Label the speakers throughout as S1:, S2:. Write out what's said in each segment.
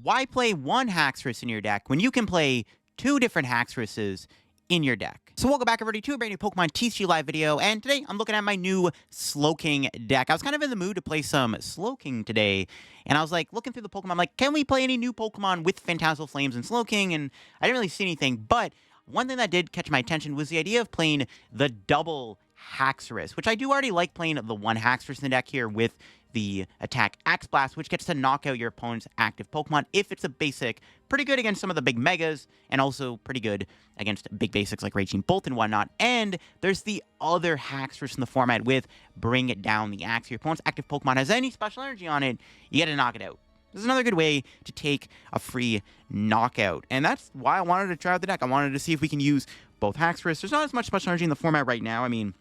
S1: why play one Haxorus in your deck when you can play two different Haxoruses in your deck? So welcome back everybody to a brand new Pokemon TCG live video, and today I'm looking at my new Slowking deck. I was kind of in the mood to play some Slowking today, and I was like looking through the Pokemon, I'm like, can we play any new Pokemon with Phantasmal Flames and Slowking? And I didn't really see anything, but one thing that did catch my attention was the idea of playing the double Haxorus, which I do already like playing the one Haxorus in the deck here with the attack Axe Blast, which gets to knock out your opponent's active Pokemon if it's a basic. Pretty good against some of the big Megas, and also pretty good against big basics like Regigigas and whatnot. And there's the other Haxorus in the format with Bring It Down the Axe. If your opponent's active Pokemon has any special energy on it, you get to knock it out. This is another good way to take a free knockout, and that's why I wanted to try out the deck. I wanted to see if we can use both Haxorus. There's not as much special energy in the format right now. I mean,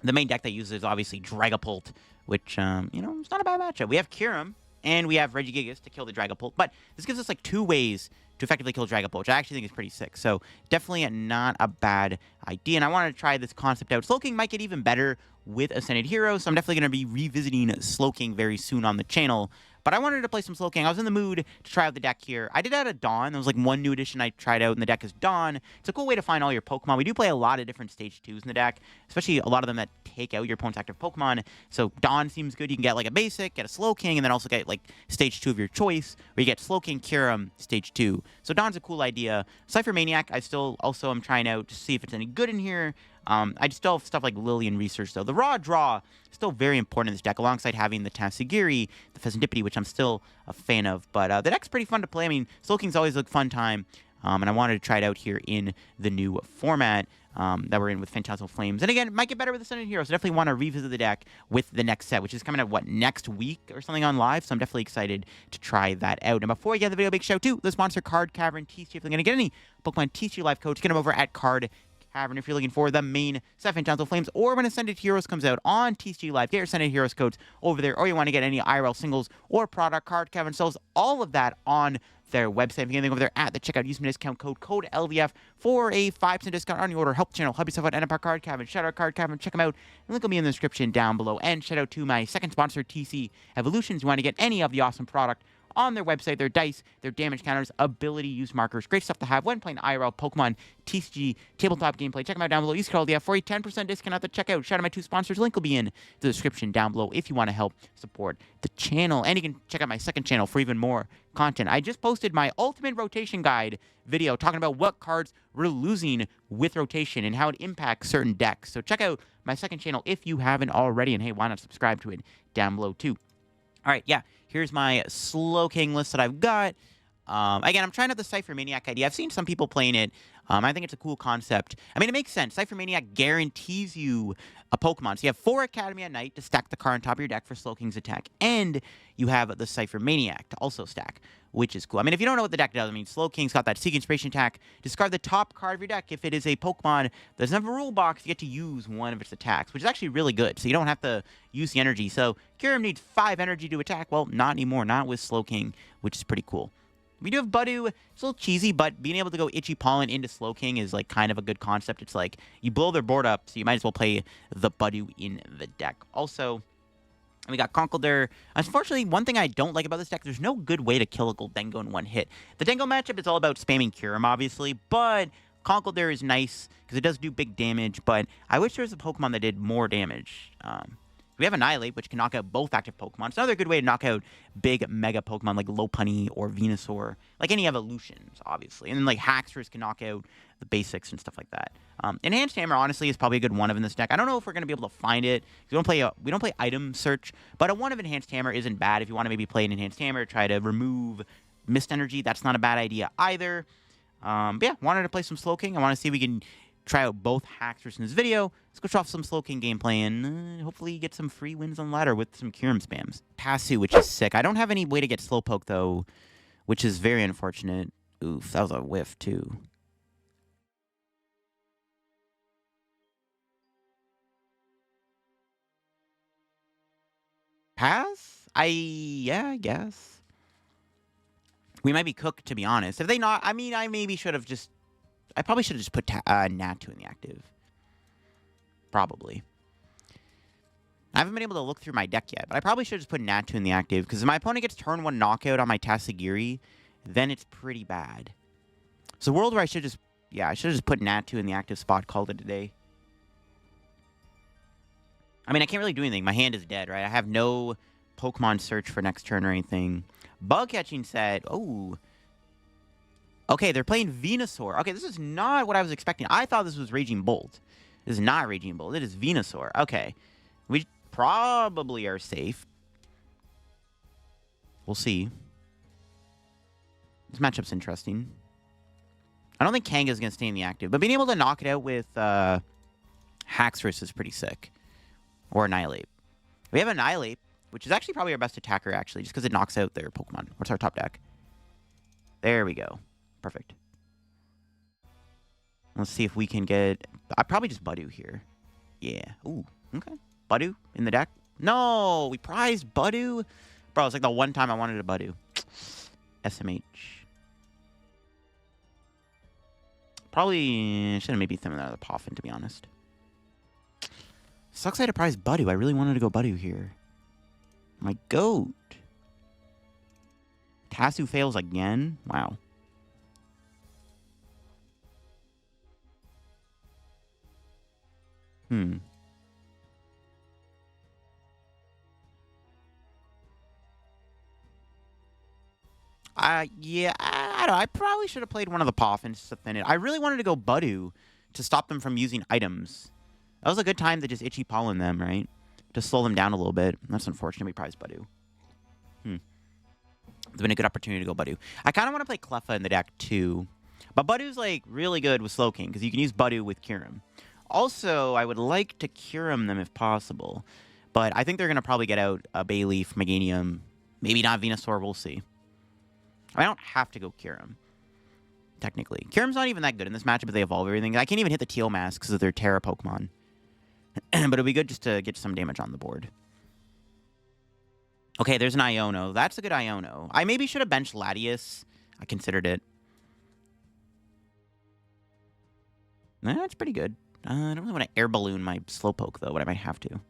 S1: the main deck that uses is obviously Dragapult, which, you know, it's not a bad matchup. We have Kyurem, and we have Regigigas to kill the Dragapult, but this gives us, like, two ways to effectively kill Dragapult, which I actually think is pretty sick. So, definitely not a bad idea, and I wanted to try this concept out. Slowking might get even better with Ascended Hero, so I'm definitely going to be revisiting Slowking very soon on the channel. But I wanted to play some Slowking. I was in the mood to try out the deck here. I did add a Dawn. There was like one new addition I tried out, and the deck is Dawn. It's a cool way to find all your Pokemon. We do play a lot of different Stage 2s in the deck, especially a lot of them that take out your opponent's active Pokemon. So Dawn seems good. You can get like a basic, get a Slowking, and then also get like Stage 2 of your choice, where you get Slowking, Kyurem, Stage 2. So Dawn's a cool idea. Ciphermaniac, I still also am trying out to see if it's any good in here. I still have stuff like Lillie and Research, though. The raw draw is still very important in this deck, alongside having the Tatsugiri, the Fezandipiti, which I'm still a fan of. But the deck's pretty fun to play. I mean, Slowking's always a fun time, and I wanted to try it out here in the new format that we're in with Phantasmal Flames. And again, it might get better with Ascended Hero, so definitely want to revisit the deck with the next set, which is coming out, what, next week or something on live? So I'm definitely excited to try that out. And before we get to the video, big shout out to the sponsor, Card Cavern TCG. If you're going to get any Pokemon TCG live codes, get them over at Card Cavern if you're looking for the main set Phantasmal Flames, or when Ascended Heroes comes out on TCG Live, get your Ascended Heroes codes over there, or you want to get any IRL singles or product. Card Cavern sells all of that on their website. If you get anything over there at the checkout, use my discount code LVF for a 5% discount on your order. Help the channel, help yourself out, and Card Cavern. Shout out Card Cavern, check them out. The link will be in the description down below. And shout out to my second sponsor, TC Evolutions. You want to get any of the awesome product on their website, their dice, their damage counters, ability use markers, great stuff to have when playing IRL Pokemon TCG tabletop gameplay. Check them out down below. Use code LVF for a 10% discount at the checkout. Shout out my two sponsors. Link will be in the description down below if you want to help support the channel. And you can check out my second channel for even more content. I just posted my Ultimate Rotation Guide video talking about what cards we're losing with rotation and how it impacts certain decks. So check out my second channel if you haven't already. And hey, why not subscribe to it down below too? All right, yeah, here's my Slowking list that I've got. Again, I'm trying out the Ciphermaniac idea. I've seen some people playing it. I think it's a cool concept. I mean, it makes sense. Ciphermaniac guarantees you a Pokemon. So you have 4 Academy at night to stack the card on top of your deck for Slowking's attack. And you have the Ciphermaniac to also stack, which is cool. I mean, if you don't know what the deck does, I mean, Slowking's got that Seek Inspiration attack. Discard the top card of your deck. If it is a Pokemon that doesn't have a rule box, you get to use one of its attacks, which is actually really good. So you don't have to use the energy. So Kyurem needs 5 energy to attack. Well, not anymore. Not with Slowking, which is pretty cool. We do have Budew. It's a little cheesy, but being able to go Itchy Pollen into Slowking is like kind of a good concept. It's like you blow their board up, so you might as well play the Budew in the deck. Also, we got Conkeldurr. Unfortunately, one thing I don't like about this deck, there's no good way to kill a Gholdengo in one hit. The Dengo matchup is all about spamming Kyurem, obviously, but Conkeldurr is nice because it does do big damage, but I wish there was a Pokemon that did more damage. We have Annihilate, which can knock out both active Pokemon. It's another good way to knock out big Mega Pokemon like Lopunny or Venusaur. Like any evolutions, obviously. And then like Haxorus can knock out the basics and stuff like that. Enhanced Hammer, honestly, is probably a good one of in this deck. I don't know if we're going to be able to find it. We don't play item search, but a one of Enhanced Hammer isn't bad. If you want to maybe play an Enhanced Hammer, try to remove Mist Energy, that's not a bad idea either. But yeah, wanted to play some Slowking. I want to see if we can try out both Haxorus in this video. Let's go show off some Slowking gameplay and hopefully get some free wins on ladder with some Kyurem spams. Passu, which is sick. I don't have any way to get Slowpoke, though, which is very unfortunate. Oof, that was a whiff, too. Pass? Yeah, I guess. We might be cooked, to be honest. If they not, I mean, I maybe should have just, I probably should have just put Natu in the active. Probably. I haven't been able to look through my deck yet, but I probably should just put Natu in the active, because if my opponent gets turn 1 knockout on my Tatsugiri, then it's pretty bad. It's a world where I should just... Yeah, I should have just put Natu in the active spot, called it a day. I mean, I can't really do anything. My hand is dead, right? I have no Pokemon search for next turn or anything. Bug catching set. Oh. Okay, they're playing Venusaur. Okay, this is not what I was expecting. I thought this was Raging Bolt. This is not Raging Bolt. It is Venusaur. Okay. We probably are safe. We'll see. This matchup's interesting. I don't think Kanga's going to stay in the active, but being able to knock it out with Haxorus is pretty sick. Or Annihilape. We have Annihilape, which is actually probably our best attacker, actually, just because it knocks out their Pokemon. What's our top deck? There we go. Perfect. Let's see if we can get... I probably just Budew here. Yeah. Ooh, okay. Budew in the deck. No, we prized Budew. Bro, it's like the one time I wanted a Budew. SMH. Probably should have maybe thrown out of the Poffin, to be honest. Sucks I had to prize Budew. I really wanted to go Budew here. My goat. Tasu fails again? Wow. Yeah, I don't know. I probably should have played one of the Poffins to thin it. I really wanted to go Budew to stop them from using items. That was a good time to just Itchy Pollen them, right? To slow them down a little bit. That's unfortunate. We prized Budew. It's been a good opportunity to go Budew. I kind of want to play Cleffa in the deck, too. But Budew's, like, really good with Slowking, because you can use Budew with Kyurem. Also, I would like to Kyurem them if possible. But I think they're going to probably get out a Bayleaf, Meganium. Maybe not Venusaur. We'll see. I don't have to go Kyurem, technically. Kyurem's not even that good in this matchup, but they evolve everything. I can't even hit the Teal Mask because of their Terra Pokemon. But it'll be good just to get some damage on the board. Okay, there's an Iono. That's a good Iono. I maybe should have benched Latias. I considered it. That's pretty good. I don't really want to Air Balloon my Slowpoke, though, but I might have to.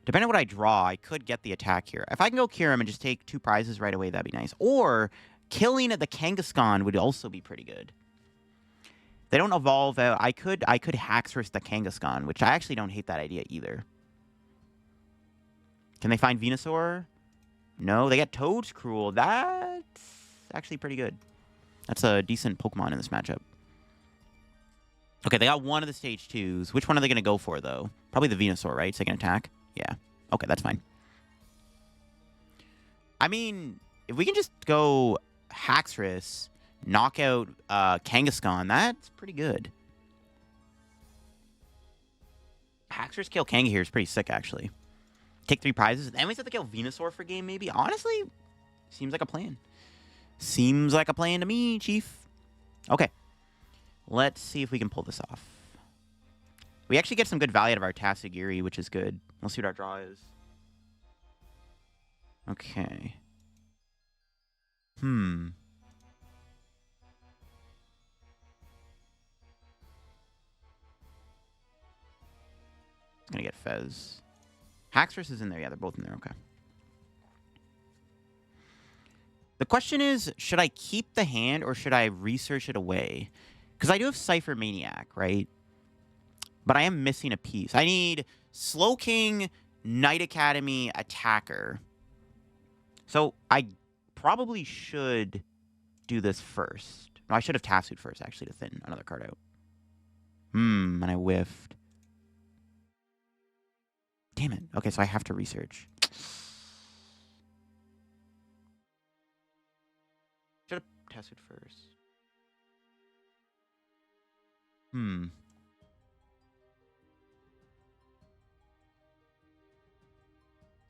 S1: Depending on what I draw, I could get the attack here. If I can go Kyurem and just take 2 prizes right away, that'd be nice. Or killing the Kangaskhan would also be pretty good. They don't evolve out. I could Haxorus the Kangaskhan, which I actually don't hate that idea either. Can they find Venusaur? No, they got Toadscruel. That's actually pretty good. That's a decent Pokemon in this matchup. Okay, they got one of the stage 2s. Which one are they going to go for, though? Probably the Venusaur, right? Second attack? Yeah. Okay, that's fine. I mean, if we can just go Haxorus, knock out Kangaskhan, that's pretty good. Haxorus kill Kanga here is pretty sick, actually. Take 3 prizes. And we have to kill Venusaur for game, maybe? Honestly, seems like a plan. Seems like a plan to me, Chief. Okay. Let's see if we can pull this off. We actually get some good value out of our Tatsugiri, which is good. Let's see what our draw is. Okay. I'm gonna get Fez. Haxorus is in there. Yeah, they're both in there. Okay. The question is, should I keep the hand or should I research it away? Because I do have Ciphermaniac, right? But I am missing a piece. I need Slowking, Night Academy, Attacker. So I probably should do this first. No, I should have Tassued first, actually, to thin another card out. And I whiffed. Damn it. Okay, so I have to research. Should have Tassued first.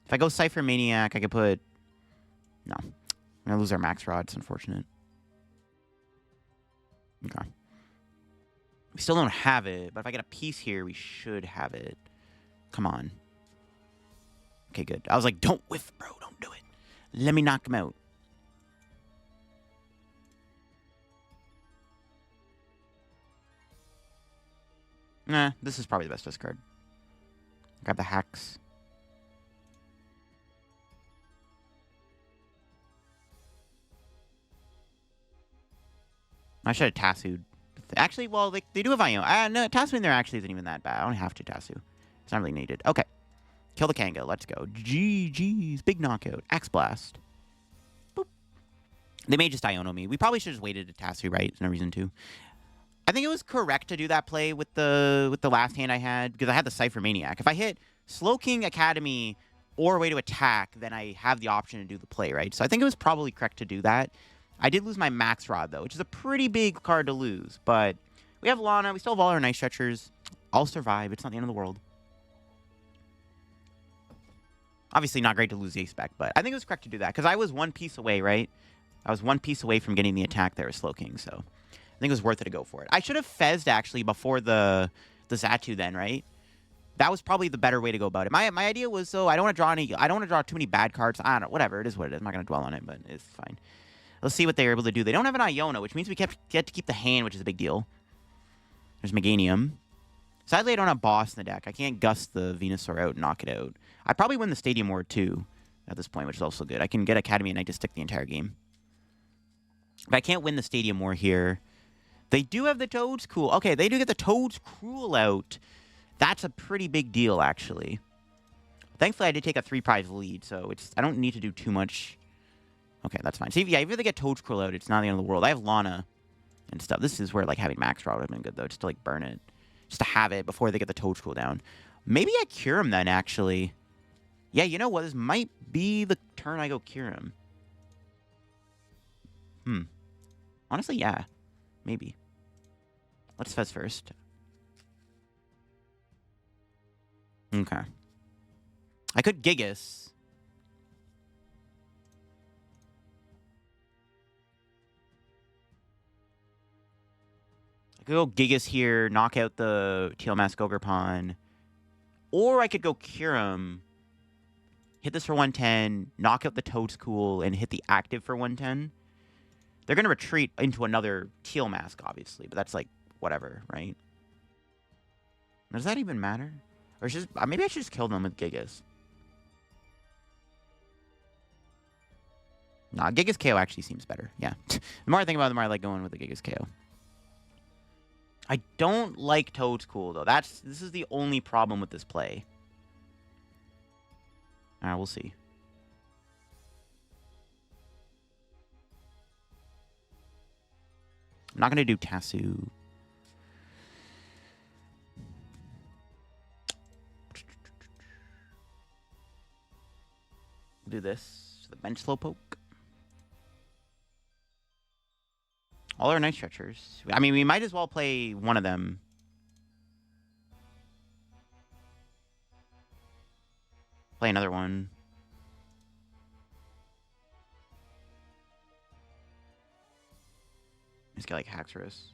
S1: If I go Ciphermaniac, I could put... No. I'm going to lose our Max Rod. It's unfortunate. Okay. We still don't have it, but if I get a piece here, we should have it. Come on. Okay, good. I was like, don't whiff, bro. Don't do it. Let me knock him out. Nah, this is probably the best discard. Grab the Hax. I should have Tassued. Actually, well, they do have Iona. No, Tassu in there actually isn't even that bad. I don't have to Tassu. It's not really needed. Okay. Kill the Kango. Let's go. GG's. Big knockout. Axe Blast. Boop. They may just Iono me. We probably should have just waited to Tassu, right? There's no reason to. I think it was correct to do that play with the last hand I had, because I had the Ciphermaniac. If I hit Slowking Academy or a way to attack, then I have the option to do the play, right? So I think it was probably correct to do that. I did lose my Max Rod, though, which is a pretty big card to lose. But we have Lana. We still have all our Night Stretchers. I'll survive. It's not the end of the world. Obviously not great to lose the Ace-Spec, but I think it was correct to do that, because I was one piece away, right? I was one piece away from getting the attack there with Slowking, so I think it was worth it to go for it. I should have Fezzed, actually, before the Xatu then, right? That was probably the better way to go about it. My idea was, though, I don't want to draw too many bad cards. I don't know, whatever. It is what it is. I'm not going to dwell on it, but it's fine. Let's see what they're able to do. They don't have an Iona, which means we get to keep the hand, which is a big deal. There's Meganium. Sadly, I don't have Boss in the deck. I can't gust the Venusaur out and knock it out. I probably win the Stadium War, too, at this point, which is also good. I can get Academy and Night to stick the entire game. But I can't win the Stadium War here. They do have the Toedscool. Okay, they do get the Toedscool out. That's a pretty big deal, actually. Thankfully, I did take a 3-prize lead, so I don't need to do too much. Okay, that's fine. See, yeah, if they get Toedscool out, it's not the end of the world. I have Lana and stuff. This is where, like, having Max Rod would have been good, though, just to, like, burn it. Just to have it before they get the Toedscool down. Maybe I Kyurem then, actually. Yeah, you know what? This might be the turn I go Kyurem. Honestly, yeah. Maybe. Let's Fez first. Okay. I could Gigas. I could go Gigas here, knock out the Teal Mask Ogrepawn. Or I could go Kyurem, hit this for 110, knock out the Toedscool, and hit the active for 110. They're going to retreat into another Teal Mask, obviously, but that's like, whatever, right? Does that even matter? Or just maybe I should just kill them with Gigas. Nah, Gigas KO actually seems better. Yeah. The more I think about it, the more I like going with the Gigas KO. I don't like Toedscool, though. This is the only problem with this play. Alright, we'll see. I'm not going to do Tassu. We'll do this. The bench Slowpoke. All our Night Stretchers. I mean, we might as well play one of them. Play another one. Just get like Haxorus.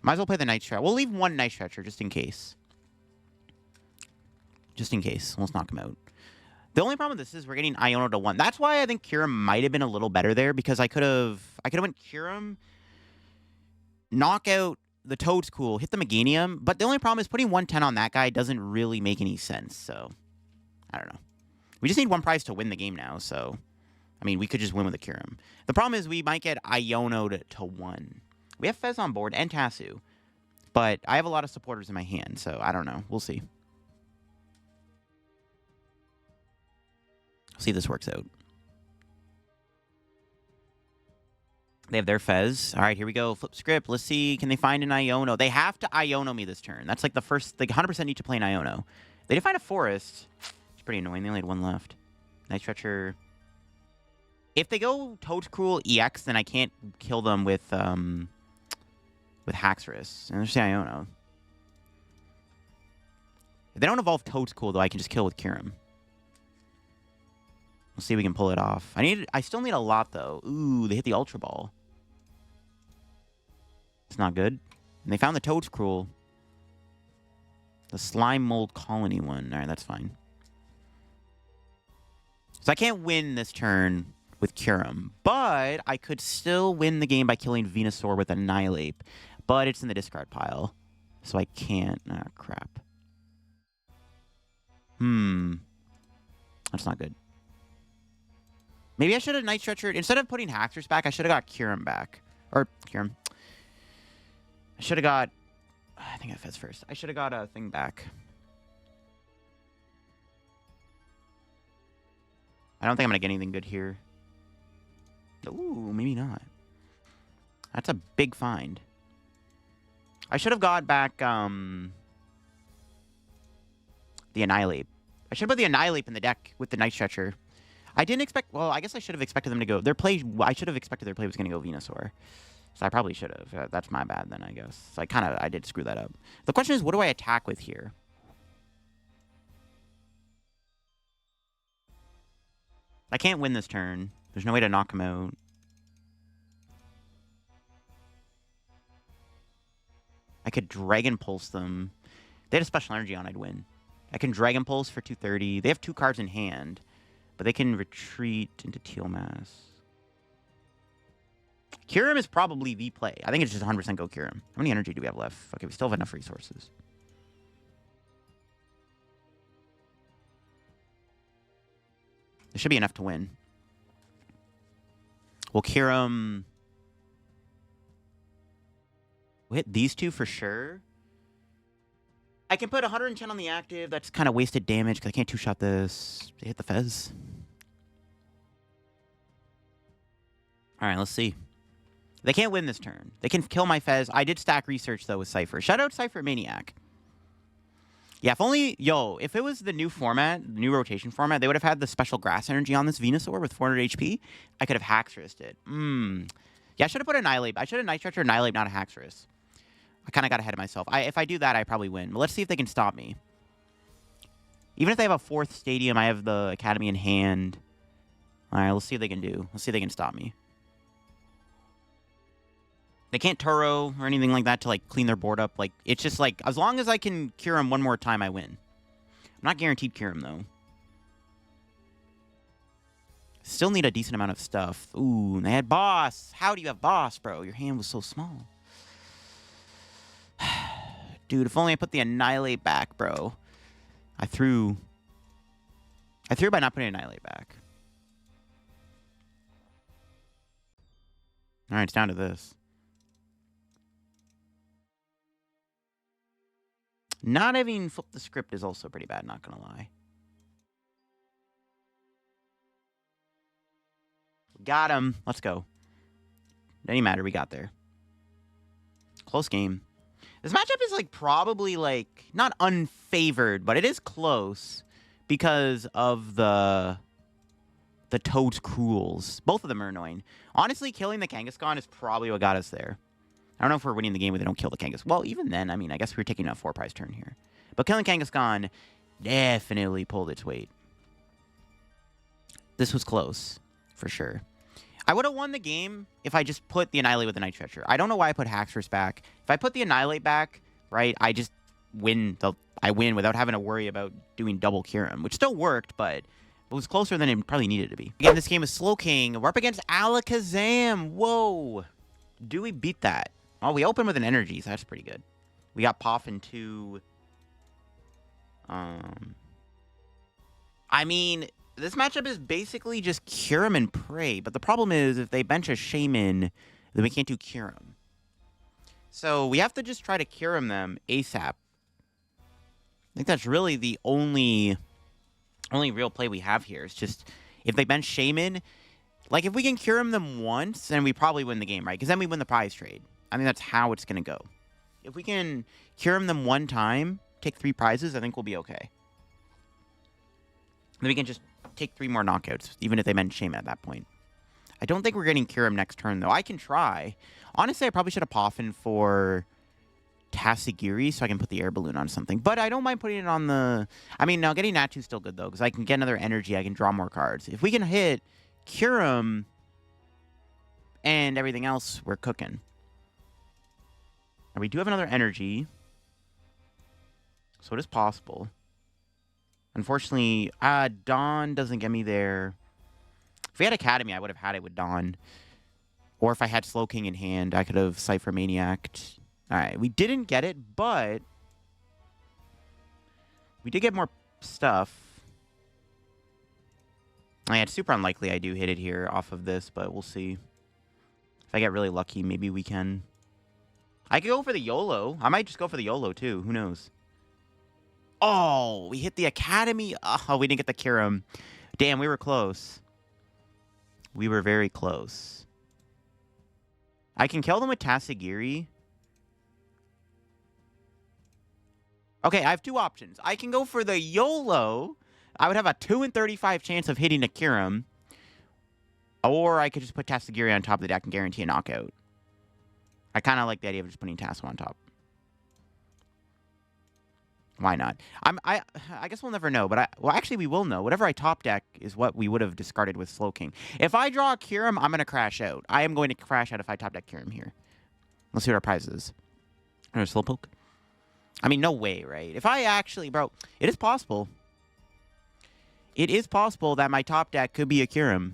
S1: Might as well play the Night Stretcher. We'll leave one Night Stretcher just in case. Just in case. Let's knock him out. The only problem with this is we're getting Iona to 1. That's why I think Kyurem might have been a little better there, because I could have went Kyurem, knock out the Toedscool, hit the Meganium, but the only problem is putting 110 on that guy doesn't really make any sense, so I don't know. We just need 1 prize to win the game now, so I mean, we could just win with a Kyurem. The problem is we might get Iono'd to 1. We have Fez on board and Tassu, but I have a lot of supporters in my hand, so I don't know. We'll see. See if this works out. They have their Fez. All right, here we go. Flip script. Let's see. Can they find an Iono? They have to Iono me this turn. That's like the first. They 100% need to play an Iono. They did find a Forest. It's pretty annoying. They only had 1 left. Night Stretcher. If they go Toedscool EX, then I can't kill them with Haxorus. And there's the Iono. If they don't evolve Toedscool, though, I can just kill with Kyurem. We'll see if we can pull it off. I still need a lot, though. Ooh, they hit the Ultra Ball. It's not good. And they found the Toedscool. The Slime Mold Colony one. All right, that's fine. So I can't win this turn with Kyurem. But I could still win the game by killing Venusaur with Annihilape. But it's in the discard pile. So I can't. Ah, crap. That's That's not good. Maybe I should have Night Stretcher. Instead of putting Haxorus back, I should have got Kyurem back. Or Kyurem. I should have got... I think I Fez first. I should have got a thing back. I don't think I'm going to get anything good here. Ooh, maybe not. That's a big find. I should have got back the Annihilape. I should have put the Annihilape in the deck with the Night Stretcher. I didn't expect... Well, I guess I should have expected them to go... Their play... I should have expected their play was going to go Venusaur. So I probably should have. That's my bad then, I guess. So I did screw that up. The question is, what do I attack with here? I can't win this turn. There's no way to knock him out. I could Dragon Pulse them. They had a special energy on, I'd win. I can Dragon Pulse for 230. They have 2 cards in hand, but they can retreat into Teal Mass. Kyurem is probably the play. I think it's just 100% go Kyurem. How many energy do we have left? Okay, we still have enough resources. There should be enough to win. Well, Kyurem... We'll hit these 2 for sure. I can put 110 on the active. That's kind of wasted damage because I can't 2-shot this. They hit the Fez. All right, let's see. They can't win this turn. They can kill my Fez. I did stack research, though, with Cypher. Shout out Ciphermaniac. Yeah, if only... Yo, if it was the new format, the new rotation format, they would have had the special grass energy on this Venusaur with 400 HP. I could have Haxorused it. Yeah, I should have put Annihilape. I should have Night Stretcher Annihilape, not a Haxorus. I kind of got ahead of myself. If I do that, I probably win. But let's see if they can stop me. Even if they have a 4th stadium, I have the Academy in hand. All right, let's see what they can do. Let's see if they can stop me. They can't Turo or anything like that to, like, clean their board up. Like, it's just, like, as long as I can Kyurem one more time, I win. I'm not guaranteed Kyurem, though. Still need a decent amount of stuff. Ooh, they had Boss. How do you have Boss, bro? Your hand was so small. Dude, if only I put the Annihilape back, bro. I threw by not putting Annihilape back. All right, it's down to this. Not having flipped the script is also pretty bad, not gonna lie. Got him. Let's go. Doesn't matter, we got there. Close game. This matchup is, like, probably, like, not unfavored, but it is close because of the Toad's Cruels. Both of them are annoying. Honestly, killing the Kangaskhan is probably what got us there. I don't know if we're winning the game when they don't kill the Kangaskhan. Well, even then, I mean, I guess we're taking a 4-prize turn here. But killing Kangaskhan definitely pulled its weight. This was close, for sure. I would have won the game if I just put the Annihilape with the Night Stretcher. I don't know why I put Haxorus back. If I put the Annihilape back, right, I just win. I win without having to worry about doing double Kyurem, which still worked, but it was closer than it probably needed to be. Again, this game is Slowking. We're up against Alakazam. Whoa. Do we beat that? Oh, we open with an energy, so that's pretty good. We got Poffin 2. I mean, this matchup is basically just Kyurem and PRE, but the problem is if they bench a Shaman, then we can't do Kyurem. So we have to just try to Kyurem them ASAP. I think that's really the only real play we have here. It's just if they bench Shaman, like if we can Kyurem them once, then we probably win the game, right? Because then we win the prize trade. I mean, that's how it's going to go. If we can Kyurem them one time, take 3 prizes, I think we'll be okay. Then we can just take 3 more knockouts, even if they meant Shaman at that point. I don't think we're getting Kyurem next turn, though. I can try. Honestly, I probably should have Poffin for Tatsugiri so I can put the Air Balloon on something. But I don't mind putting it on the... I mean, now getting Natu is still good, though, because I can get another energy. I can draw more cards. If we can hit Kyurem and everything else, we're cooking. And we do have another energy. So it is possible. Unfortunately, Dawn doesn't get me there. If we had Academy, I would have had it with Dawn. Or if I had Slowking in hand, I could have Ciphermaniac'd. Alright, we didn't get it, but we did get more stuff. Yeah, it's super unlikely I do hit it here off of this, but we'll see. If I get really lucky, maybe we can. I could go for the YOLO. I might just go for the YOLO, too. Who knows? Oh, we hit the Academy. Oh, we didn't get the Kyurem. Damn, we were close. We were very close. I can kill them with Tatsugiri. Okay, I have two options. I can go for the YOLO. I would have a 2 in 35 chance of hitting a Kyurem. Or I could just put Tatsugiri on top of the deck and guarantee a knockout. I kind of like the idea of just putting Tasso on top. Why not? I guess we'll never know, but well, actually, we will know. Whatever I top deck is what we would have discarded with Slowking. If I draw a Kyurem, I'm going to crash out. I am going to crash out if I top deck Kyurem here. Let's see what our prize is. Or Slowpoke. I mean, no way, right? If I actually, bro, it is possible. It is possible that my top deck could be a Kyurem.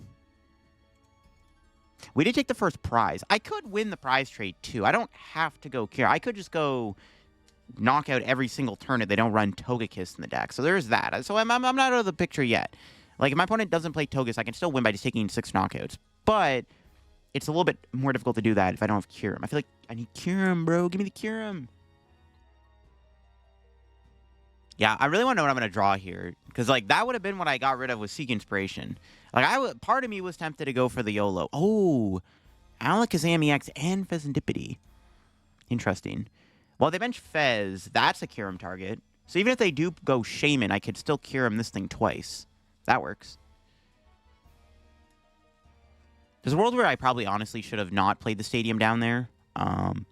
S1: We did take the first prize. I could win the prize trade, too. I don't have to go Kyurem. I could just go knock out every single turn if they don't run Togekiss in the deck. So there's that. So I'm not out of the picture yet. Like, if my opponent doesn't play Togekiss, I can still win by just taking 6 knockouts. But it's a little bit more difficult to do that if I don't have Kyurem. I feel like I need Kyurem, bro. Give me the Kyurem. Yeah, I really want to know what I'm going to draw here. Because, like, that would have been what I got rid of with Seek Inspiration. Like, part of me was tempted to go for the YOLO. Oh, Alakazam EX and Fezandipiti. Interesting. Well, they bench Fez. That's a Kyurem target. So even if they do go Shaman, I could still Kyurem this thing twice. That works. There's a world where I probably honestly should have not played the stadium down there. And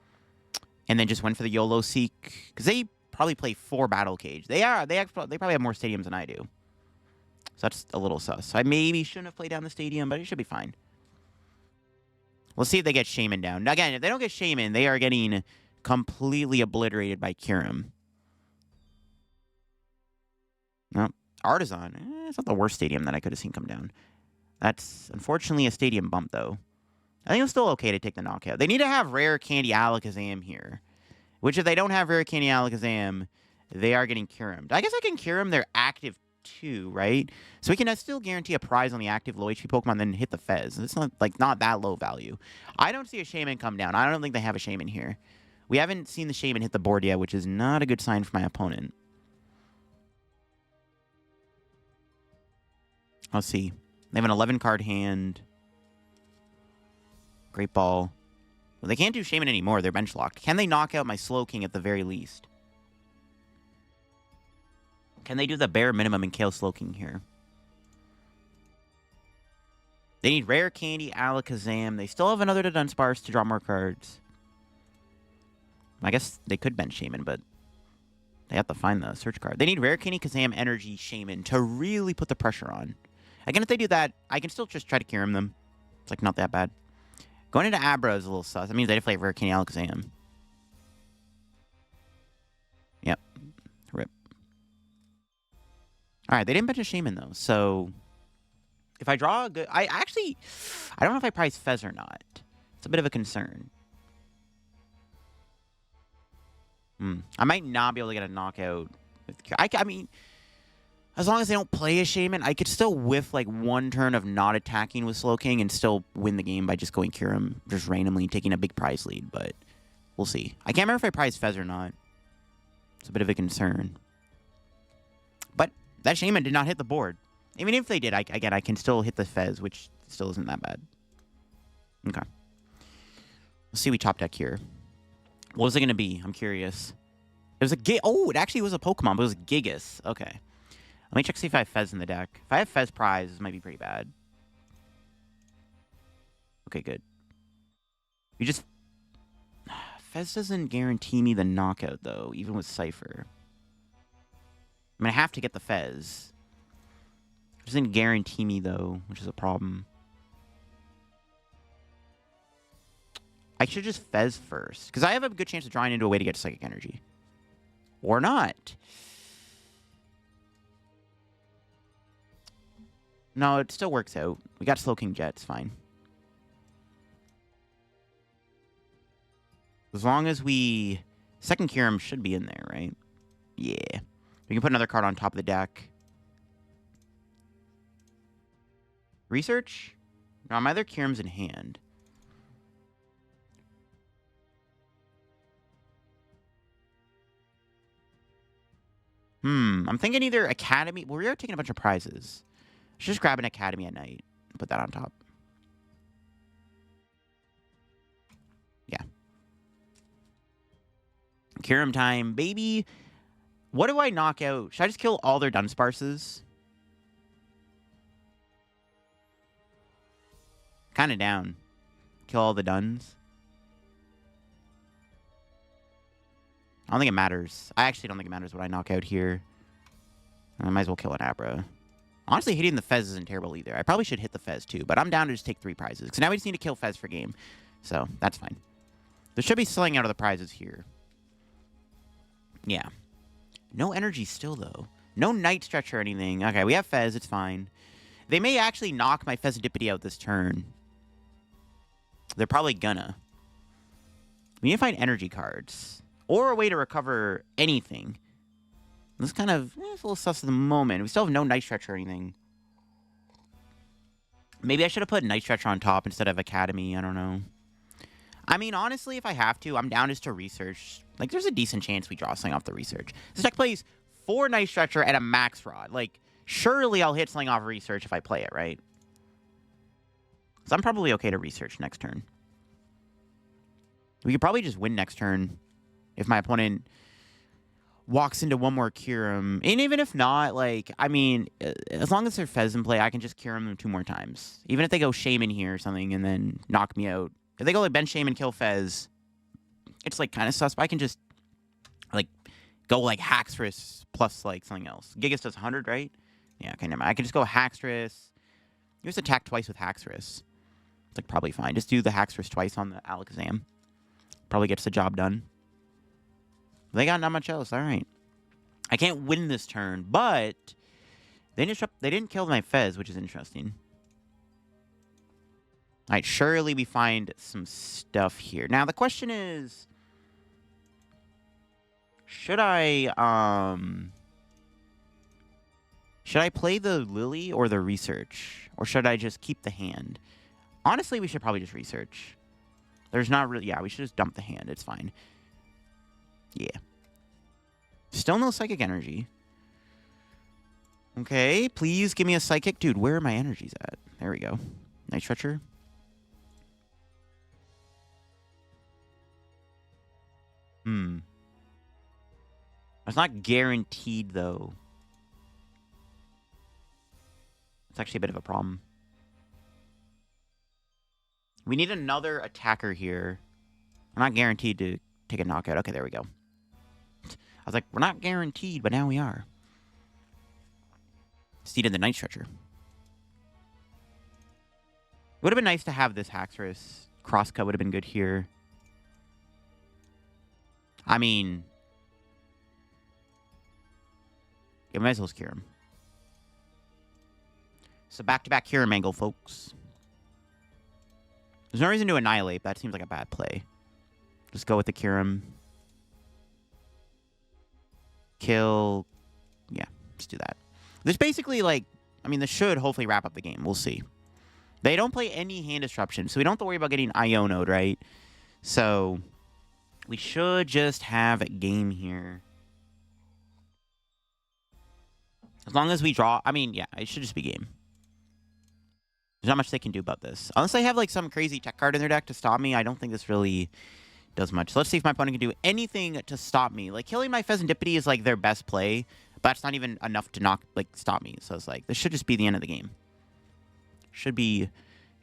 S1: then just went for the YOLO Seek. Because they probably play 4 Battle Cage. They probably have more stadiums than I do. So that's a little sus. I maybe shouldn't have played down the stadium, but it should be fine. We'll see if they get Shaman down. Again, if they don't get Shaman, they are getting completely obliterated by Kyurem. No. Artisan. It's not the worst stadium that I could have seen come down. That's unfortunately a stadium bump, though. I think it's still okay to take the knockout. They need to have Rare Candy Alakazam here. Which, if they don't have Rare Candy Alakazam, they are getting Kyurem. I guess I can Kyurem their active 2, right? So we can still guarantee a prize on the active low HP Pokemon, then hit the Fez. It's not that low value. I don't see a Shaman come down. I don't think they have a Shaman here. We haven't seen the Shaman hit the board yet, which is not a good sign for my opponent. Let's see. They have an 11-card hand. Great Ball. Well, they can't do Shaman anymore. They're bench locked. Can they knock out my Slowking at the very least? Can they do the bare minimum and kill Slowking here? They need Rare Candy, Alakazam. They still have another to Dunsparce to draw more cards. I guess they could bench Shaman, but they have to find the search card. They need Rare Candy, Kazam, Energy, Shaman to really put the pressure on. Again, if they do that, I can still just try to Kyurem them. It's like not that bad. Going into Abra is a little sus. That means they definitely have Rare Candy, Alakazam. Yep. Rip. Alright, they didn't bench a Shaman, though. So, if I draw a good... I don't know if I prize Fez or not. It's a bit of a concern. I might not be able to get a knockout. I mean, as long as they don't play a Shaman, I could still whiff like 1 turn of not attacking with Slowking and still win the game by just going Kyurem, just randomly taking a big prize lead, but we'll see. I can't remember if I prize Fez or not. It's a bit of a concern. But that Shaman did not hit the board. Even if they did, I can still hit the Fez, which still isn't that bad. Okay. Let's see we top deck here. What was it going to be? I'm curious. It was a Oh, it actually was a Pokemon, but it was Gigas. Okay. Let me check see if I have Fez in the deck. If I have Fez prize, this might be pretty bad. Okay, good. You just... Fez doesn't guarantee me the knockout, though, even with Cypher. I'm going to have to get the Fez. It doesn't guarantee me, though, which is a problem. I should just Fez first, because I have a good chance of drawing into a way to get Psychic Energy. Or not. No, it still works out. We got Slowking Jet, it's fine. As long as we... Second Kyurem should be in there, right? Yeah. We can put another card on top of the deck. Research? No, my other Kyurem's in hand. I'm thinking either Academy. Well, we are taking a bunch of prizes. Let's just grab an Academy at night and put that on top. Yeah. Kyurem time, baby. What do I knock out? Should I just kill all their Dunsparces? Kind of down. Kill all the Duns. I don't think it matters. I actually don't think it matters what I knock out here. I might as well kill an Abra. Honestly, hitting the Fez isn't terrible either. I probably should hit the Fez too, but I'm down to just take 3 prizes. Because now we just need to kill Fez for game. So, that's fine. There should be selling out of the prizes here. Yeah. No energy still, though. No Night Stretcher or anything. Okay, we have Fez. It's fine. They may actually knock my Fezandipiti out this turn. They're probably gonna. We need to find energy cards. Or a way to recover anything. This is kind of it's a little sus at the moment. We still have no Night Stretcher or anything. Maybe I should have put Night Stretcher on top instead of Academy. I don't know. I mean, honestly, if I have to, I'm down just to research. Like, there's a decent chance we draw something off the research. This deck plays 4 Night Stretcher and a Max Rod. Like, surely I'll hit something off research if I play it, right? So I'm probably okay to research next turn. We could probably just win next turn if my opponent walks into one more Kyurem. And even if not, like, I mean, as long as they're Fez in play, I can just Kyurem them 2 more times. Even if they go Shaman here or something and then knock me out. If they go, like, bench Shaman, kill Fez, it's, like, kind of sus, but I can just, like, go, like, Haxorus plus, like, something else. Gigas does 100, right? Yeah, okay, never mind. I can just go Haxorus. You just attack twice with Haxorus. It's, like, probably fine. Just do the Haxorus twice on the Alakazam. Probably gets the job done. They got not much else. All right. I can't win this turn, but they didn't kill my Fez, which is interesting. All right, surely we find some stuff here. Now, the question is, should I play the Lillie or the research? Or should I just keep the hand? Honestly, we should probably just research. There's not really... Yeah, we should just dump the hand. It's fine. Yeah. Still no Psychic Energy. Okay, please give me a Psychic. Dude, where are my energies at? There we go. Night Stretcher. It's not guaranteed, though. It's actually a bit of a problem. We need another attacker here. We're not guaranteed to take a knockout. Okay, there we go. I was like, we're not guaranteed, but now we are. Seed in the Night Stretcher. It would have been nice to have this Haxorus. Crosscut would have been good here. I mean... yeah, we might as well Kyurem. So back-to-back Kyurem angle, folks. There's no reason to Annihilate. That seems like a bad play. Just go with the Kyurem. Kill. Yeah, just do that. This basically, like, I mean, this should hopefully wrap up the game. We'll see. They don't play any hand disruption, so we don't have to worry about getting Iono'd, right? So, we should just have a game here. As long as we draw, I mean, yeah, it should just be game. There's not much they can do about this. Unless they have, like, some crazy tech card in their deck to stop me, I don't think this really does much. So let's see if my opponent can do anything to stop me. Like, killing my Fezandipiti is, like, their best play, but that's not even enough to stop me. So it's like, this should just be the end of the game. Should be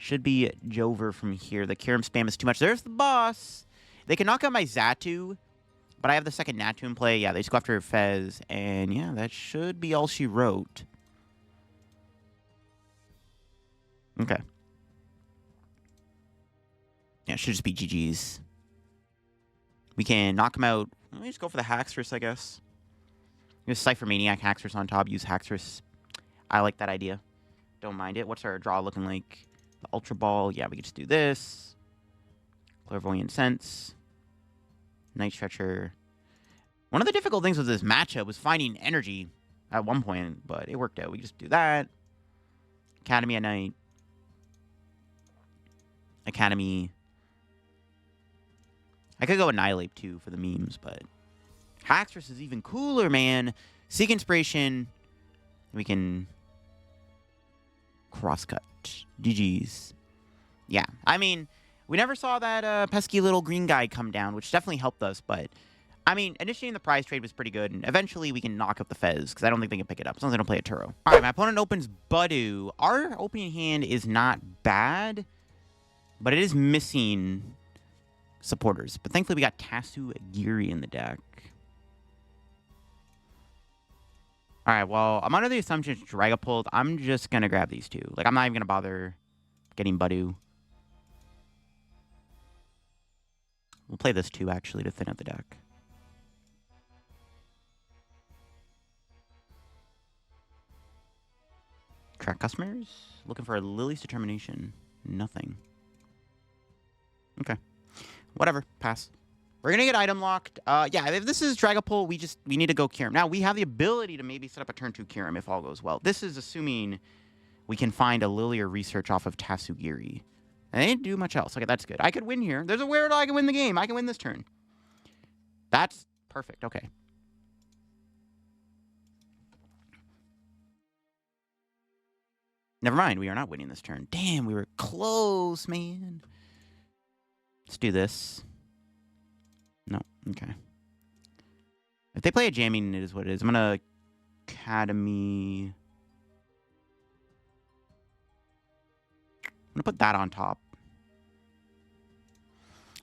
S1: Jover from here. The Kyurem spam is too much. There's the boss. They can knock out my Xatu, but I have the second Natu in play. Yeah, they just go after Fez, and yeah, that should be all she wrote. Okay. Yeah, it should just be GG's. We can knock him out. Let me just go for the Haxorus, I guess. Use Ciphermaniac, Haxorus on top. Use Haxorus. I like that idea. Don't mind it. What's our draw looking like? The Ultra Ball. Yeah, we can just do this. Clairvoyant Sense. Night Stretcher. One of the difficult things with this matchup was finding energy at one point, but it worked out. We just do that. Academy at night. Academy. I could go Annihilape too for the memes, but Haxorus is even cooler, man. Seek Inspiration. We can crosscut. GG's. Yeah, I mean, we never saw that pesky little green guy come down, which definitely helped us, but I mean, initiating the prize trade was pretty good, and eventually we can knock up the Fez, because I don't think they can pick it up, as long as they don't play a Turo. All right, my opponent opens Budew. Our opening hand is not bad, but it is missing supporters. But thankfully, we got Tatsugiri in the deck. All right, well, I'm under the assumption it's Dragapult. I'm just going to grab these two. Like, I'm not even going to bother getting Budew. We'll play this too, actually, to thin out the deck. Track customers. Looking for a Lillie's Determination. Nothing. Okay. Whatever. Pass. We're going to get item locked. Yeah, if this is Dragapult, we need to go Kyurem. Now, we have the ability to maybe set up a turn 2 Kyurem if all goes well. This is assuming we can find a Lillie or research off of Tatsugiri. And they didn't do much else. Okay, that's good. I could win here. There's a weird I can win the game. I can win this turn. That's perfect. Okay. Never mind. We are not winning this turn. Damn, we were close, man. Let's do this. No. Okay. If they play a jamming, it is what it is. I'm going to Academy. I'm going to put that on top.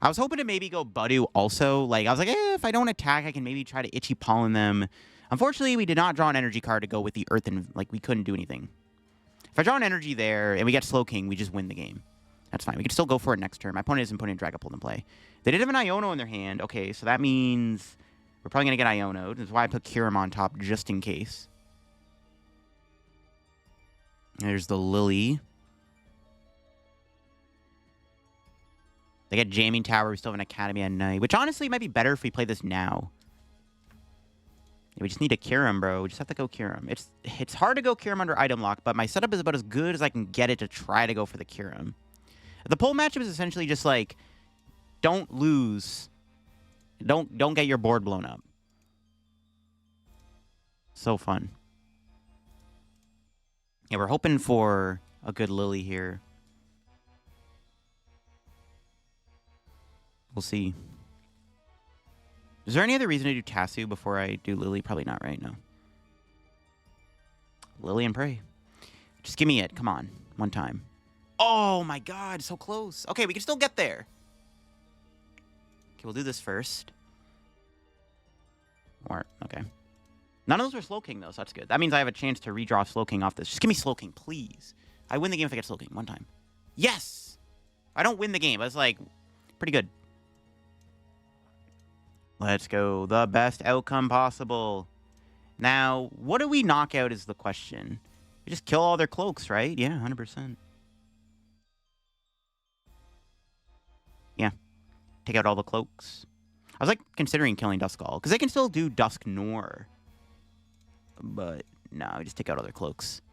S1: I was hoping to maybe go Budew also. Like, I was like, if I don't attack, I can maybe try to Itchy Pollen them. Unfortunately, we did not draw an energy card to go with the Earthen. Like, we couldn't do anything. If I draw an energy there and we get Slowking, we just win the game. That's fine. We can still go for it next turn. My opponent isn't putting Dragapult in play. They did have an Iono in their hand. Okay, so that means we're probably going to get Iono'd. That's why I put Kyurem on top, just in case. There's the Lillie. They get Jamming Tower. We still have an Academy at night, which honestly might be better if we play this now. Yeah, we just need a Kyurem, bro. We just have to go Kyurem. It's hard to go Kyurem under item lock, but my setup is about as good as I can get it to try to go for the Kyurem. The pole matchup is essentially just like, don't lose. Don't get your board blown up. So fun. Yeah, we're hoping for a good Lillie here. We'll see. Is there any other reason to do Tassu before I do Lillie? Probably not, right? No. Lillie and Pray. Just give me it. Come on. One time. Oh my god, so close. Okay, we can still get there. Okay, we'll do this first. Or, okay. None of those were Slowking, though, so that's good. That means I have a chance to redraw Slowking off this. Just give me Slowking, please. I win the game if I get Slowking. One time. Yes! I don't win the game, but it's like, pretty good. Let's go. The best outcome possible. Now, what do we knock out is the question. We just kill all their cloaks, right? Yeah, 100%. Yeah. Take out all the cloaks. I was like considering killing Duskull, because they can still do Dusknoir. But no, we just take out other cloaks.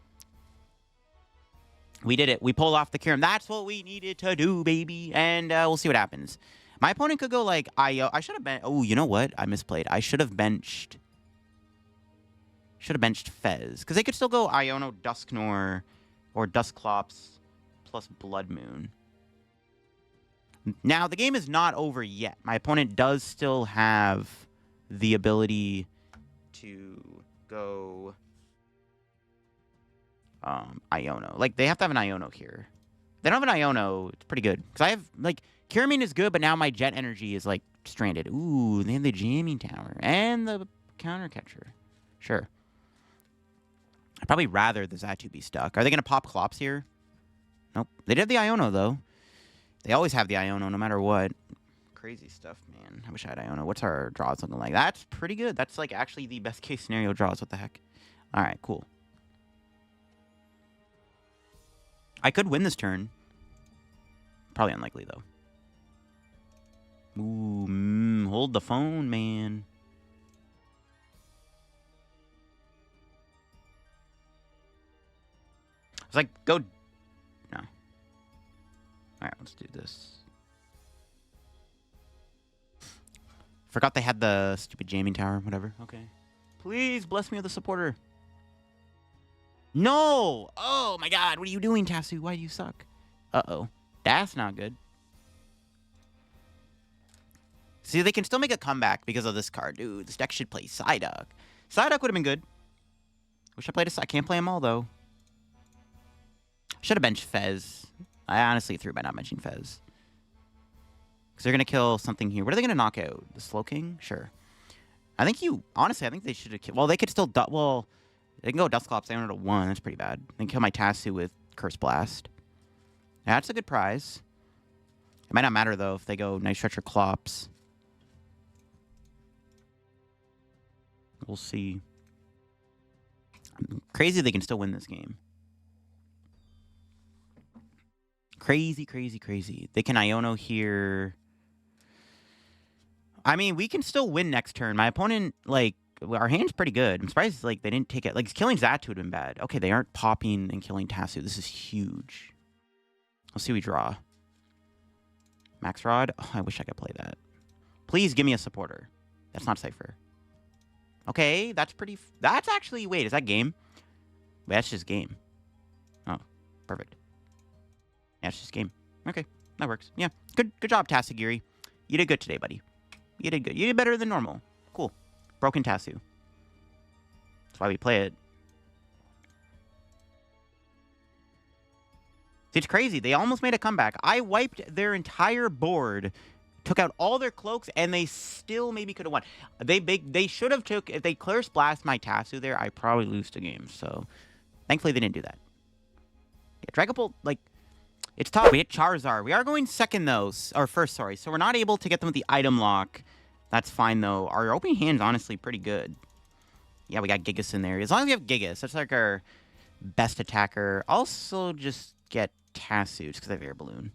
S1: We did it. We pulled off the Kyurem. That's what we needed to do, baby. And we'll see what happens. My opponent could go like I should have been. Oh, you know what? I misplayed. I should have benched. Should have benched Fez, because they could still go Iono, Dusknoir, or Dusclops plus Blood Moon. Now, the game is not over yet. My opponent does still have the ability to go Iono. Like, they have to have an Iono here. If they don't have an Iono, it's pretty good. Because I have, like, Kyurem is good, but now my Jet Energy is, like, stranded. Ooh, they have the Jamming Tower and the Counter Catcher. Sure. I'd probably rather the Xatu be stuck. Are they going to pop Clops here? Nope. They did have the Iono, though. They always have the Iono, no matter what. Crazy stuff, man. I wish I had Iono. What's our draws looking like? That's pretty good. That's, like, actually the best case scenario draws. What the heck? All right, cool. I could win this turn. Probably unlikely, though. Ooh, hold the phone, man. I was like, go... No. Alright, let's do this. Forgot they had the stupid jamming tower, whatever. Okay. Please bless me with a supporter. No! Oh my god, what are you doing, Tatsu? Why do you suck? Uh-oh. That's not good. See, they can still make a comeback because of this card. Dude, this deck should play Psyduck. Psyduck would have been good. Wish I played I can't play them all, though. Should have benched Fez. I honestly threw by not mentioning Fez. Because they're going to kill something here. What are they going to knock out? The Slowking? Sure. I think honestly, I think they should have killed... Well, they could still... Well, they can go Dusclops down to 1. That's pretty bad. They can kill my Tatsu with Curse Blast. Yeah, that's a good prize. It might not matter, though, if they go Night Stretcher Clops. We'll see. Crazy they can still win this game. Crazy, crazy, crazy. They can Iono here. I mean, we can still win next turn. My opponent, like, our hand's pretty good. I'm surprised, like, they didn't take it. Like, killing Xatu would have been bad. Okay, they aren't popping and killing Tatsu. This is huge. Let's see what we draw. Max Rod. Oh, I wish I could play that. Please give me a supporter. That's not Cypher. Okay, that's pretty... That's actually... Wait, is that game? Wait, that's just game. Oh, perfect. Yeah, it's just game. Okay, that works. Yeah, good job, Tatsugiri. You did good today, buddy. You did good. You did better than normal. Cool. Broken Tatsu. That's why we play it. It's crazy. They almost made a comeback. I wiped their entire board, took out all their cloaks, and they still maybe could have won. They should have took... If they Clear Blast my Tatsu there, I probably lose the game. So, thankfully, they didn't do that. Yeah, Dragapult, like... It's tough. We hit Charizard. We are going second, though. Or first, sorry. So we're not able to get them with the item lock. That's fine, though. Our opening hand's honestly pretty good. Yeah, we got Gigas in there. As long as we have Gigas, that's like our best attacker. Also, just get Tatsu, just because I have Air Balloon.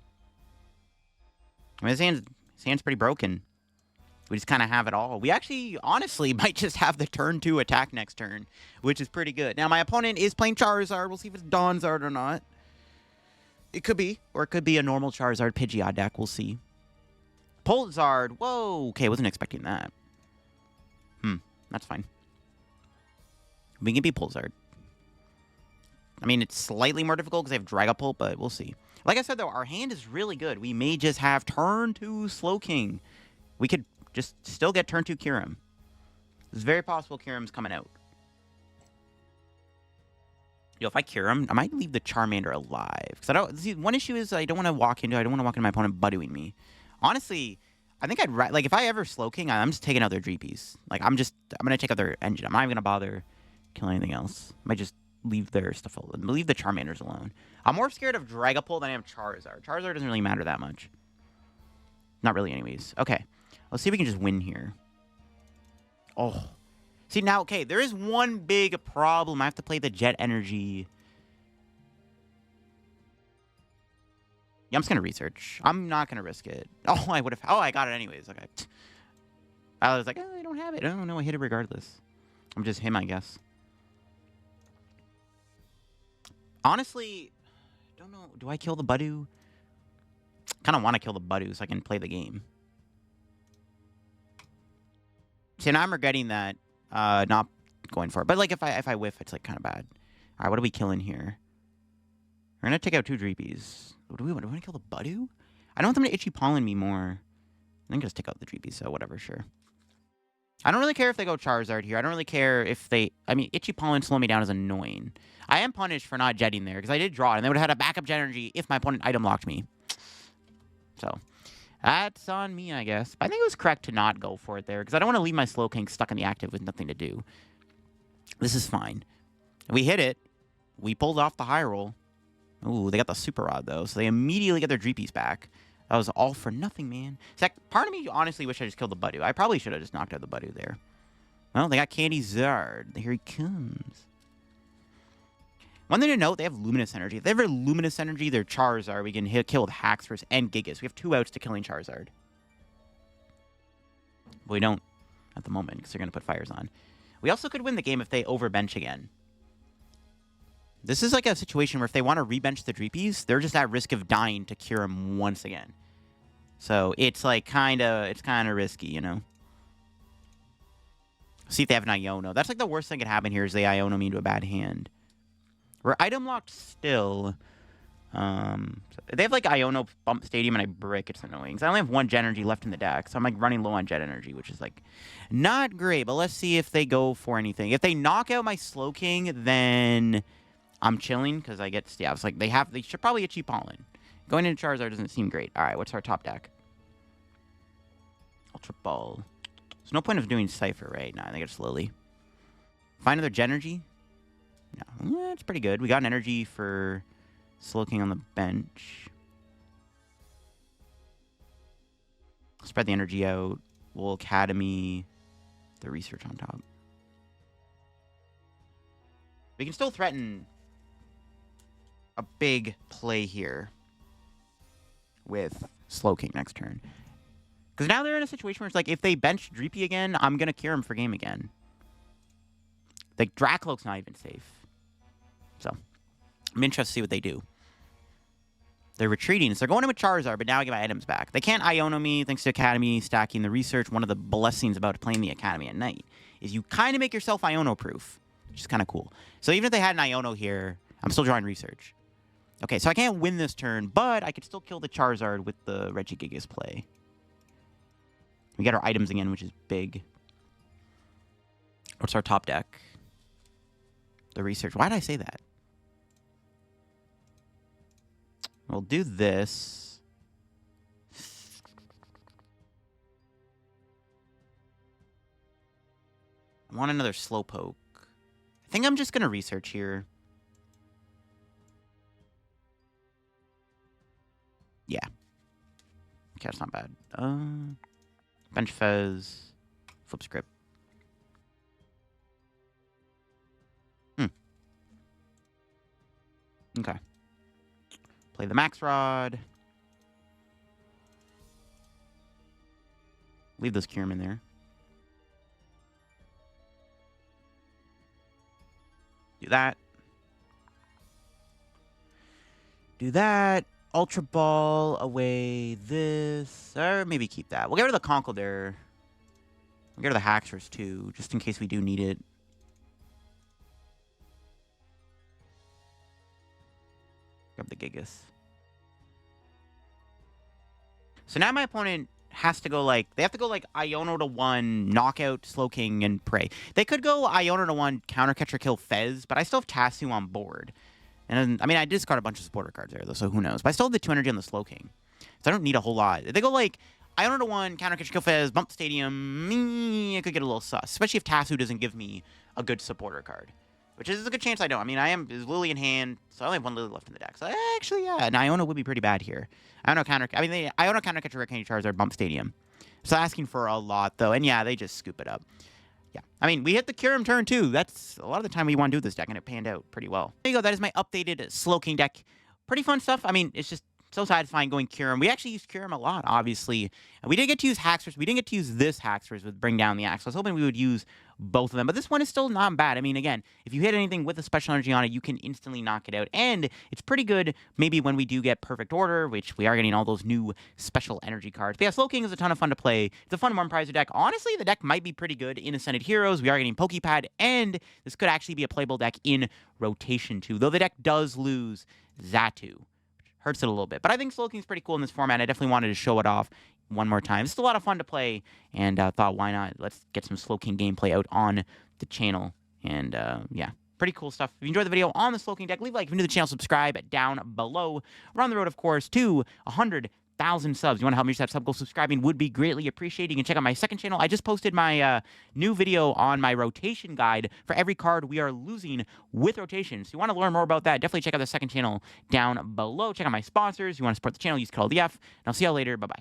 S1: I mean, his hand's pretty broken. We just kind of have it all. We actually, honestly, might just have the turn 2 attack next turn, which is pretty good. Now, my opponent is playing Charizard. We'll see if it's Donzard or not. It could be. Or it could be a normal Charizard Pidgeot deck. We'll see. Poltzard. Whoa. Okay, wasn't expecting that. That's fine. We can be Poltzard. I mean, it's slightly more difficult because they have Dragapult, but we'll see. Like I said, though, our hand is really good. We may just have turn 2 Slowking. We could just still get turn 2 Kyurem. It's very possible Kyurem's coming out. Yo, if I Kyurem, I might leave the Charmander alive. Because I don't... See, one issue is I don't want to walk into my opponent Buddewing me. Honestly, I think I'd... Like, if I ever Slowking, I'm just taking out their GPs. Like, I'm going to take out their engine. I'm not even going to bother killing anything else. I might just leave their stuff alone. Leave the Charmanders alone. I'm more scared of Dragapult than I am Charizard. Charizard doesn't really matter that much. Not really, anyways. Okay. Let's see if we can just win here. Oh. See, now, okay, there is one big problem. I have to play the Jet Energy. Yeah, I'm just going to research. I'm not going to risk it. Oh, I would have... Oh, I got it anyways. Okay. I was like, oh, I don't have it. Oh, no, I hit it regardless. I'm just him, I guess. Honestly, I don't know. Do I kill the Budew? Kind of want to kill the Budew so I can play the game. See, now I'm regretting that. Not going for it. But, like, if I whiff, it's, like, kind of bad. All right, what are we killing here? We're going to take out 2 Dreepies. Do we want to kill the Budew? I don't want them to Itchy Pollen me more. I think just take out the Dreepies, so whatever, sure. I don't really care if they go Charizard here. I don't really care if they... I mean, Itchy Pollen slow me down is annoying. I am punished for not jetting there, because I did draw it, and they would have had a backup jet energy if my opponent item locked me. So... That's on me, I guess. But I think it was correct to not go for it there, because I don't want to leave my Slowking stuck in the active with nothing to do. This is fine. We hit it. We pulled off the high roll. Ooh, they got the Super Rod, though, so they immediately get their Dreepies back. That was all for nothing, man. Part of me honestly wish I just killed the Budew. I probably should have just knocked out the Budew there. Well, they got Candy Zard. Here he comes. One thing to note, they have Luminous Energy. If they have Luminous Energy, their Charizard, we can kill with Haxorus and Gigas. We have 2 outs to killing Charizard. But we don't at the moment, because they're going to put fires on. We also could win the game if they overbench again. This is like a situation where if they want to rebench the Dreepies, they're just at risk of dying to Kyurem once again. So it's like kind of risky, you know. See if they have an Iono. That's like the worst thing that could happen here is they Iono me into a bad hand. We're item locked still. They have like Iono Bump Stadium and I Brick. It's annoying. So I only have 1 Jet Energy left in the deck. So I'm like running low on Jet Energy, which is like not great. But let's see if they go for anything. If they knock out my Slowking, then I'm chilling because I get, yeah, it's like they should probably get Cheap Pollen. Going into Charizard doesn't seem great. All right, what's our top deck? Ultra Ball. There's no point of doing Cypher, right? No, I think it's Lillie. Find another Jet Energy? No, it's pretty good. We got an energy for Slowking on the bench. Spread the energy out. We'll Academy the research on top. We can still threaten a big play here with Slowking next turn. Because now they're in a situation where it's like, if they bench Dreepy again, I'm going to cure him for game again. Like, Dracloak's not even safe. So, I'm interested to see what they do. They're retreating, so they're going in with Charizard, but now I get my items back. They can't Iono me, thanks to Academy, stacking the research. One of the blessings about playing the Academy at night is you kind of make yourself Iono-proof, which is kind of cool. So even if they had an Iono here, I'm still drawing research. Okay, so I can't win this turn, but I could still kill the Charizard with the Regigigas play. We get our items again, which is big. What's our top deck? The research. Why did I say that? We'll do this. I want another Slowpoke. I think I'm just going to research here. Yeah. Okay, that's not bad. Bench Fez. Flip script. Okay. Play the Max Rod. Leave this Kyurem in there. Do that. Do that. Ultra Ball away this. Or maybe keep that. We'll get rid of the Conkeldurr. We'll get rid of the Haxorus too, just in case we do need it. Grab the Gigas. So now my opponent has to go like, they have to go like Iono to 1, knockout Slowking and PRE. They could go Iono to 1, counter catcher kill Fez, but I still have Tassu on board. And I mean, I discard a bunch of supporter cards there though, so who knows. But I still have the 2 energy on the Slowking. So I don't need a whole lot. If they go like Iono to 1, counter catcher kill Fez, bump Stadium, I could get a little sus. Especially if Tassu doesn't give me a good supporter card. Which is a good chance I don't. I mean, is Lillie in hand, so I only have 1 Lillie left in the deck. So actually, yeah, an Iono would be pretty bad here. Iono counter catcher Hurricane Charizard, bump Stadium. So asking for a lot though, and yeah, they just scoop it up. Yeah, I mean, we hit the Kyurem turn too. That's a lot of the time we want to do this deck, and it panned out pretty well. There you go. That is my updated Slowking deck. Pretty fun stuff. I mean, it's just so satisfying going Kyurem. We actually used Kyurem a lot, obviously. We did get to use Haxorus. We didn't get to use this Haxorus with Bring Down the Axe. I was hoping we would use both of them, but this one is still not bad. I mean, again, if you hit anything with a special energy on it, you can instantly knock it out, and it's pretty good maybe when we do get Perfect Order, which we are getting all those new special energy cards. But yeah, Slowking is a ton of fun to play. It's a fun one-prizer deck. Honestly, the deck might be pretty good in Ascended Heroes. We are getting Pokepad, and this could actually be a playable deck in rotation too, though the deck does lose Xatu. Hurts it a little bit. But I think Slowking's pretty cool in this format. I definitely wanted to show it off one more time. It's a lot of fun to play, and thought, why not? Let's get some Slowking gameplay out on the channel. And, yeah, pretty cool stuff. If you enjoyed the video on the Slowking deck, leave a like. If you're new to the channel, subscribe down below. We're on the road, of course, to 100,000 subs. You want to help me reach that sub goal? Subscribing would be greatly appreciated. You can check out my second channel. I just posted my new video on my rotation guide for every card we are losing with rotation. So you want to learn more about that, definitely check out the second channel down below. Check out my sponsors. You want to support the channel, use code LDF. And I'll see y'all later. Bye-bye.